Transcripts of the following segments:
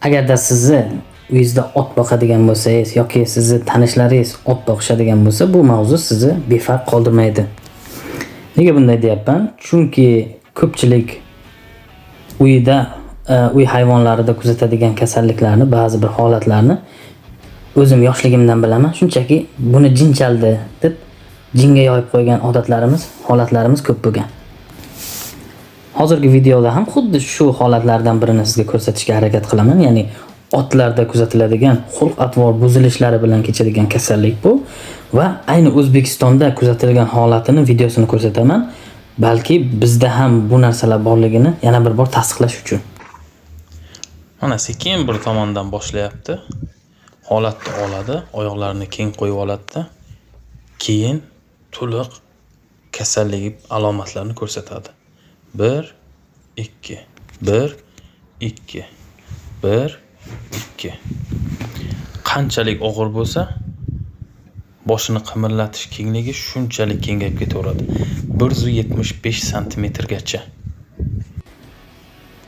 Agarda sizni uyingizda ot boqadigan bo'lsangiz yoki sizni tanishlaringiz ot boqishadigan bo'lsa, bu mavzu sizni befarq qoldirmaydi. Nega bunday deyapman? Chunki ko'pchilik uyida uy hayvonlarida kuzatadigan kasalliklarni, ba'zi bir holatlarni o'zim yoshligimdan bilaman. Shunchaki buni jin chaldi deb jinga yoyib qo'ygan odatlarimiz, holatlarimiz ko'p bo'lgan. Hozirgi videoda ham xuddi shu holatlardan birini sizga ko'rsatishga harakat qilaman. Ya'ni otlarda kuzatiladigan xulq-atvor buzilishlari bilan kechadigan kasallik bu va ayni O'zbekistonda kuzatilgan holatini videosini ko'rsataman. Balki bizda ham bu narsalar borligini yana bir bor tasdiqlash uchun. Mana sekin bir tomondan boshlayapti. Holatni oladi, oyoqlarini keng qo'yib oladi. Keyin to'liq kasallik alomatlarini ko'rsatadi. 1 2 1 2 1 2. Qanchalik og'ir bo'lsa, boshini qimirlatish kengligi shunchalik kengayib ketaveradi. 175 santimetrgacha.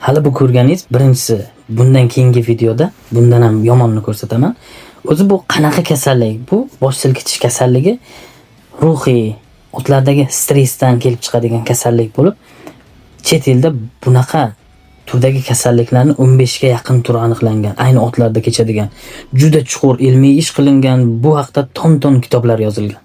Hali bu ko'rganingiz birinchisi. Bundan keyingi videoda bundan ham yomonni ko'rsataman. O'zi bu qanaqa kasallik? Bu bosh silkitish kasalligi ruhiy, otlardagi stressdan kelib chiqadigan kasallik bo'lib, chet elda bunaqa turdagi kasalliklarni 15 ga yaqin turi aniqlangan. Ayni otlarda kechadigan. Juda chuqur ilmiy ish qilingan, bu haqda ton-ton kitoblar yozilgan.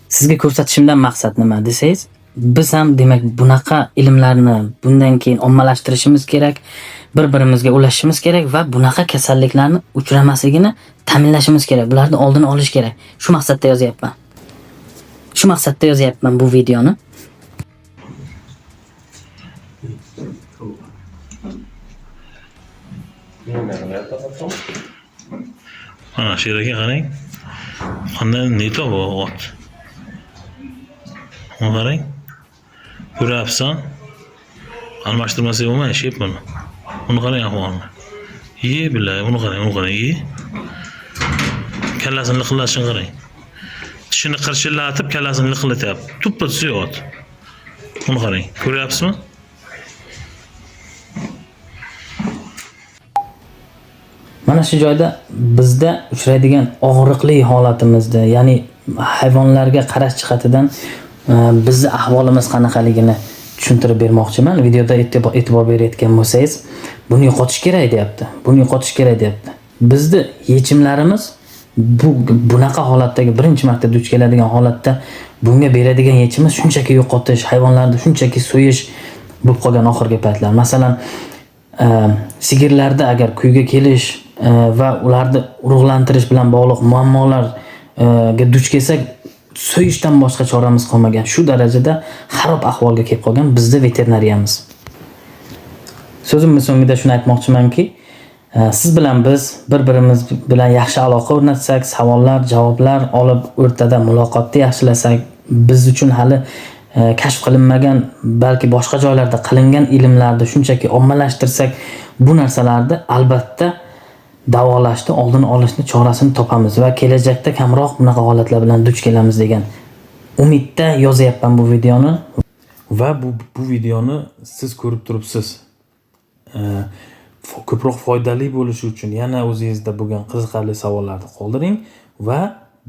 Sizga ko'rsatishimdan maqsad nima desangiz, biz ham demak bunaqa ilmlarni bundan keyin ommalashtirishimiz kerak, bir-birimizga ulashishimiz kerak va bunaqa kasalliklarni uchramasligini ta'minlashimiz kerak. Bularni oldini olish kerak. Shu maqsadda yozyapman. Shu maqsadda yozyapman bu videoni. Mana shu yerga qarang. Qanday neto bu ot. Mana qarang. Ko'ryapsan? Almashtirmasa bo'lmaydi, shep buni. Buni qarang ahvolni. Billahi, buni qarang. Kallasini liqillatishini qarang. Tishini qirchillatib, kallasini liqillatyapti. Tuppa ot. Buni qarang. Ko'ryapsizmi? Mana shu joyda bizda uchraydigan og'riqli holatimizda, ya'ni hayvonlarga qarash jihatidan bizning ahvolimiz qanaqaligini tushuntirib bermoqchiman. Videoda e'tibor berayotgan bo'lsangiz, buni yo'qotish kerak deyapti. Bizning yechimlarimiz bunaqa holatdagi birinchi marta duch keladigan holatda bunga beradigan yechimiz shunchaki yo'qotish, hayvonlarni shunchaki so'yish bo'lib qolgan oxirgi paytlar. Masalan, sigirlarda agar kuyga kelish va ularni urug'lantirish bilan bog'liq muammolarga duch kelsak, so'yishdan boshqa choramiz qolmagan. Shu darajada xarob ahvolga kelib qolgan bizning veterinariyamiz. So'zimning so'ngida shuni aytmoqchimanki, siz bilan biz bir-birimiz bilan yaxshi aloqa o'rnatsak, savollar, javoblar olib, o'rtada muloqotni yaxshilasak, biz uchun hali kashf qilinmagan, balki boshqa joylarda qilingan ilmlarni shunchaki ommalashtirsak, bu narsalarni albatta davolashni, oldini olishni chorasini topamiz va kelajakda kamroq bunaqa holatlar bilan duch kelamiz degan umidda yozyapman bu videoni. Va bu videoni siz ko'rib turibsiz. Ko'proq foydali bo'lishi uchun yana o'zingizda bo'lgan qiziqarli savollarni qoldiring va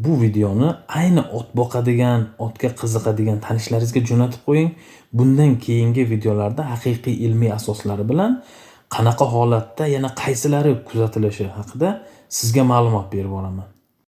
bu videoni ayni ot boqadigan, otga qiziqadigan tanishlaringizga jo'natib qo'ying. Bundan keyingi videolarda haqiqiy ilmiy asoslari bilan qanaqa holatda yana qaysilari kuzatilishi haqida sizga ma'lumot berib boraman.